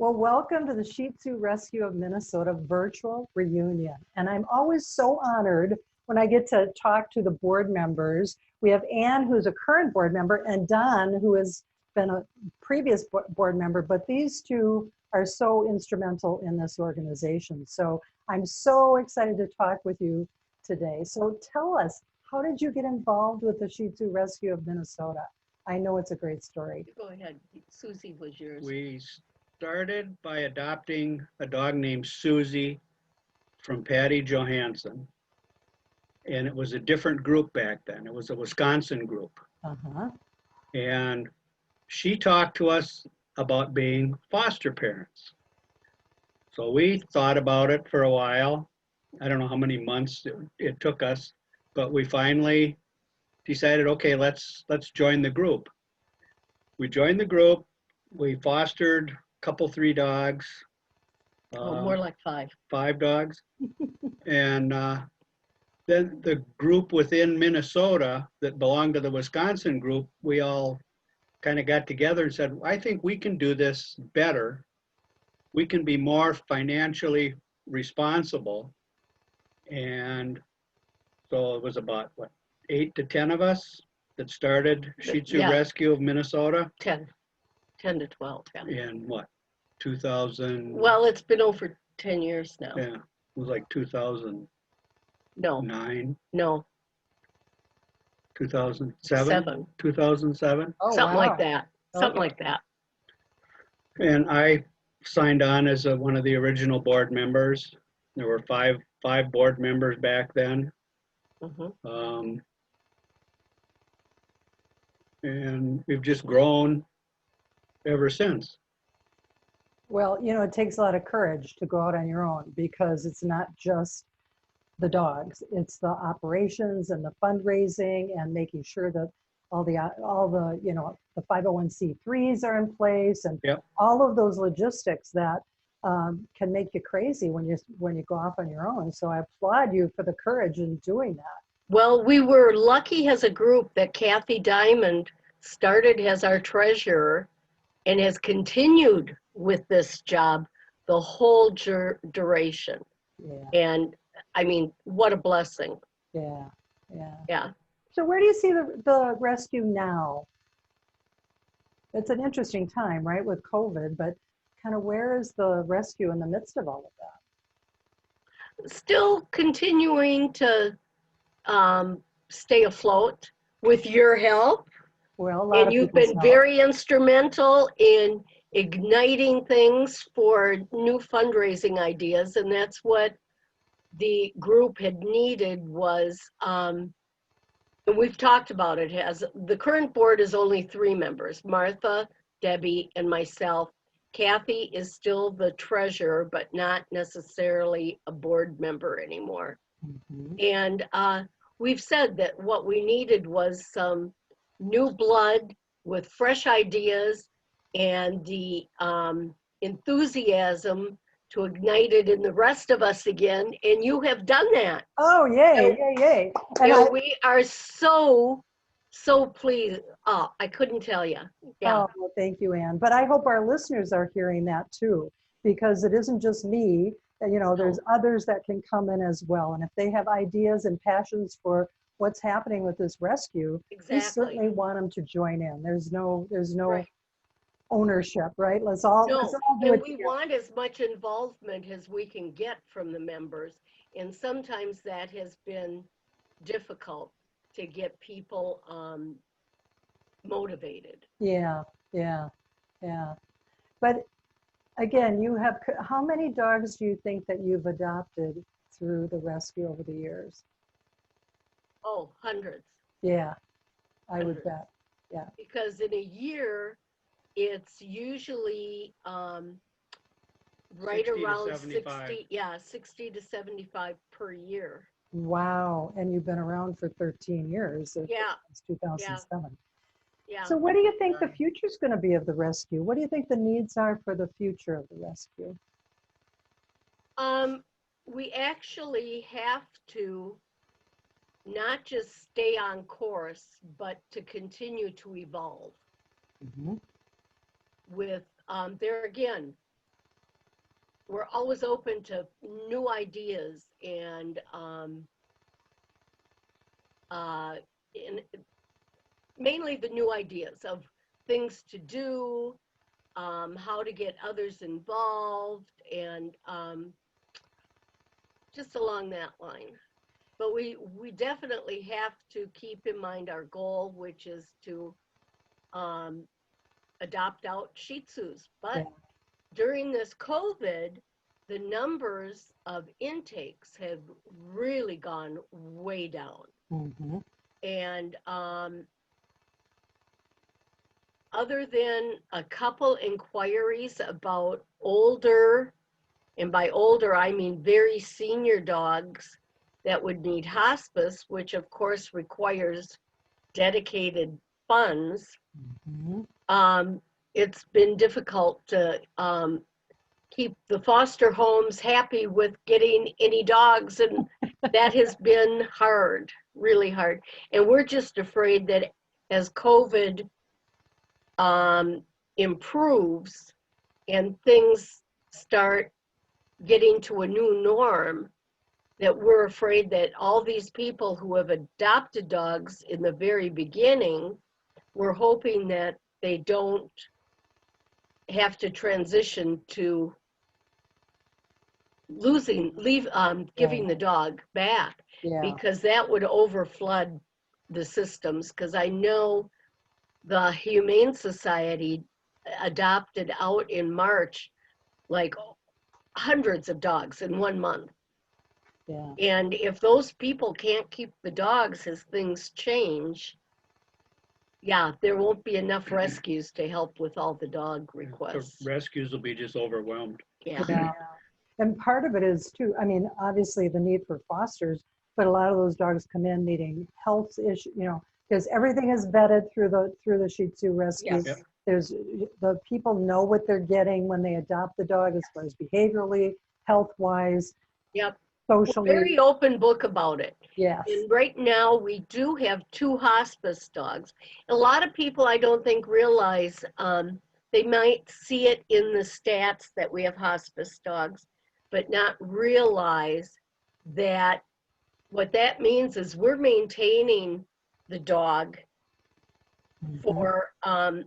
Well, welcome to the Shih Tzu Rescue of Minnesota virtual reunion. And I'm always so honored when I get to talk to the board members. We have Ann, who's a current board member, and Don, who has been a previous board member, but these two are so instrumental in this organization. So I'm so excited to talk with you today. So tell us, how did you get involved with the Shih Tzu Rescue of Minnesota? I know it's a great story. Go ahead. Susie was yours. We started by adopting a dog named Susie from Patty Johansson. And it was a different group back then. It was a Wisconsin group. Uh-huh. And she talked to us about being foster parents. So we thought about it for a while. I don't know how many months it took us, but we finally decided, okay, let's join the group. We joined the group. We fostered a couple, 3 dogs. More like 5. 5 dogs. And then the group within Minnesota that belonged to the Wisconsin group, we all kind of got together and said, I think we can do this better. We can be more financially responsible. And so it was about, 8 to 10 of us that started Shih Tzu Rescue of Minnesota. 10 to 12, yeah. In what, 2000? Well, it's been over 10 years now. Yeah, it was like 2009. No. 2007? 2007? Oh, Something wow. like that. Something like that. And I signed on as one of the original board members. There were five board members back then. Mm-hmm. And we've just grown ever since. Well, you know, it takes a lot of courage to go out on your own because it's not just the dogs, it's the operations and the fundraising and making sure that all the you know, the 501c3s are in place and all of those logistics that can make you crazy when you go off on your own. So I applaud you for the courage in doing that. Well, we were lucky as a group that Kathy Diamond started as our treasurer and has continued with this job the whole duration. Yeah. And I mean, what a blessing. Yeah. Yeah. So where do you see the rescue now? It's an interesting time, right, with COVID, but kind of where is the rescue in the midst of all of that? Still continuing to stay afloat with your help. Well, and you've been very instrumental in igniting things for new fundraising ideas, and that's what the group had needed was, and we've talked about it, the current board is only 3 members, Martha, Debbie, and myself. Kathy is still the treasurer, but not necessarily a board member anymore. Mm-hmm. And we've said that what we needed was some new blood with fresh ideas and the enthusiasm to ignite it in the rest of us again, and you have done that. Oh, yay, yay. And we are so pleased. Oh, I couldn't tell you. Yeah. Oh, well, thank you, Ann. But I hope our listeners are hearing that too, because it isn't just me. You know, there's others that can come in as well. And if they have ideas and passions for what's happening with this rescue, we certainly want them to join in. There's no right. Ownership, right? Let's all do it. We want as much involvement as we can get from the members. And sometimes that has been difficult to get people motivated. Yeah. But again, you have, how many dogs do you think that you've adopted through the rescue over the years? Oh, hundreds. Yeah, I would bet. Yeah. Because in a year, it's usually right around 60 to 75 per year. Wow. And you've been around for 13 years. Yeah. Since 2007. Yeah. So what do you think the future is going to be of the rescue? What do you think the needs are for the future of the rescue? We actually have to not just stay on course, but to continue to evolve. Mm-hmm. With there again, we're always open to new ideas and mainly the new ideas of things to do, how to get others involved, and just along that line. But we definitely have to keep in mind our goal, which is to adopt out Shih Tzus. But Yeah. during this COVID, the numbers of intakes have really gone way down. Mm-hmm. And other than a couple inquiries about older, and by older, I mean very senior dogs that would need hospice, which of course requires dedicated funds, Mm-hmm. it's been difficult to keep the foster homes happy with getting any dogs, and that has been hard, really hard. And we're just afraid that as COVID improves and things start getting to a new norm, that we're afraid that all these people who have adopted dogs in the very beginning, we're hoping that they don't have to transition to giving the dog back, Yeah. because that would overflood the systems. Because I know the Humane Society adopted out in March like hundreds of dogs in 1 month. Yeah. And if those people can't keep the dogs as things change, yeah, there won't be enough rescues to help with all the dog requests. The rescues will be just overwhelmed. Yeah. Yeah. And part of it is too, I mean, obviously the need for fosters, but a lot of those dogs come in needing health issues, you know, because everything is vetted through the Shih Tzu rescue. Yes. Yep. There's the people know what they're getting when they adopt the dog as far as behaviorally, health-wise, Yep. We're socially. very open book about it. Yes. And right now we do have 2 hospice dogs. A lot of people, I don't think, realize they might see it in the stats that we have hospice dogs, but not realize that what that means is we're maintaining the dog Mhm. for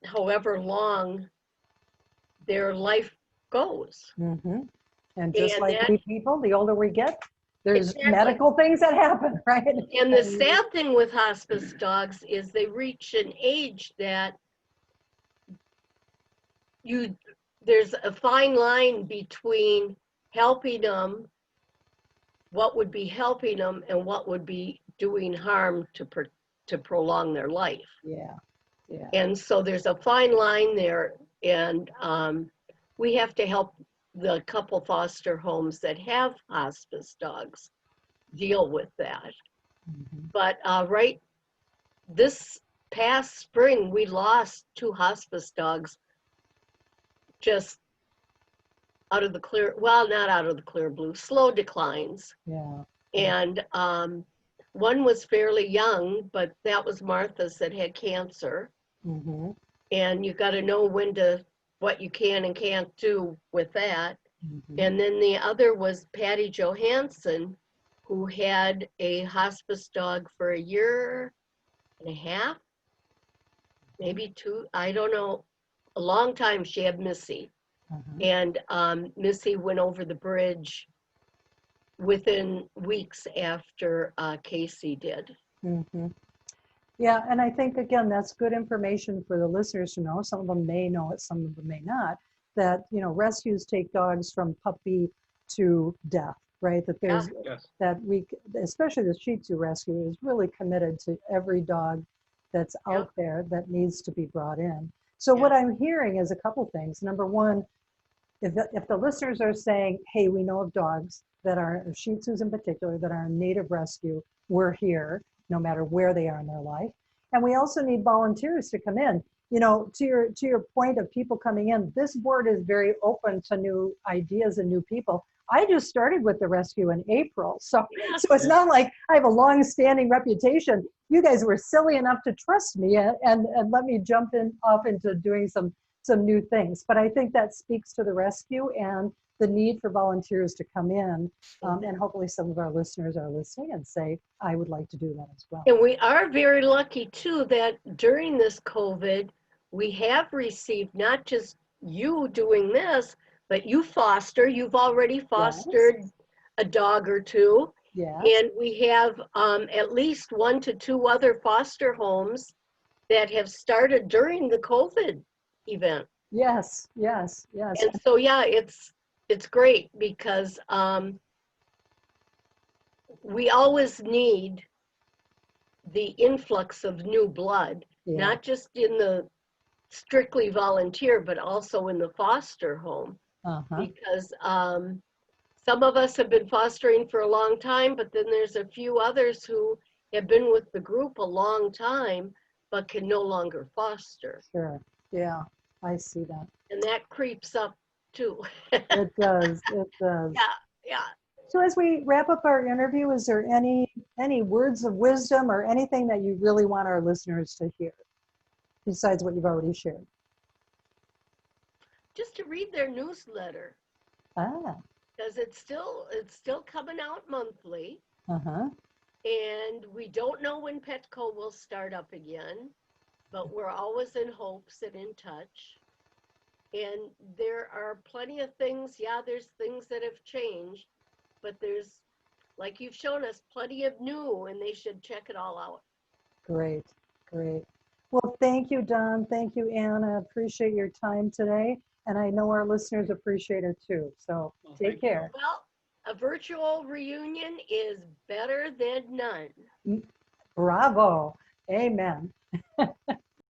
however long their life goes. Mm-hmm. And just And like that- we people, the older we get, there's Exactly. medical things that happen, right? And the sad thing with hospice dogs is they reach an age that there's a fine line between helping them, what would be helping them, and what would be doing harm to prolong their life. Yeah. Yeah. And so there's a fine line there, and we have to help the couple foster homes that have hospice dogs deal with that. Mm-hmm. But right this past spring, we lost 2 hospice dogs just out of the clear, well, not out of the clear blue, slow declines. Yeah. And one was fairly young, but that was Martha's that had cancer. Mm-hmm. And you got to know what you can and can't do with that. Mm-hmm. And then the other was Patty Johansson, who had a hospice dog for 1.5 years, maybe 2, I don't know, a long time. She had Missy. Uh-huh. And Missy went over the bridge within weeks after Casey did. Mm-hmm. Yeah, and I think, again, that's good information for the listeners to know. Some of them may know it, some of them may not, that, you know, rescues take dogs from puppy to death, right? That there's, Yes. that we, especially the Shih Tzu rescue is really committed to every dog that's out there that needs to be brought in. So what I'm hearing is a couple things. Number one, if the listeners are saying, hey, we know of dogs that are, Shih Tzus in particular, that are in need of rescue, we're here, no matter where they are in their life. And we also need volunteers to come in. You know, to your point of people coming in, this board is very open to new ideas and new people. I just started with the rescue in April. So it's not like I have a long-standing reputation. You guys were silly enough to trust me and let me jump off into doing some some new things. But I think that speaks to the rescue and the need for volunteers to come in. And hopefully some of our listeners are listening and say, I would like to do that as well. And we are very lucky too that during this COVID, we have received not just you doing this, but you foster, you've already fostered a dog or two. Yes. And we have at least 1 to 2 other foster homes that have started during the COVID event. Yes, yes, yes. And so, yeah, it's great because we always need the influx of new blood, Yeah. not just in the strictly volunteer, but also in the foster home. Uh-huh. Because some of us have been fostering for a long time, but then there's a few others who have been with the group a long time, but can no longer foster. Sure. Yeah, I see that. And that creeps up too. It does. It does. Yeah. So as we wrap up our interview, is there any words of wisdom or anything that you really want our listeners to hear besides what you've already shared? Just to read their newsletter, Ah. because it's still coming out monthly. Uh-huh. And we don't know when Petco will start up again, but we're always in hopes and in touch. And there are plenty of things, there's things that have changed, but there's, like you've shown us, plenty of new, and they should check it all out. Great, great. Well, thank you, Don. Thank you, Anna. Appreciate your time today. And I know our listeners appreciate it too. So take care. Well, a virtual reunion is better than none. Bravo. Amen.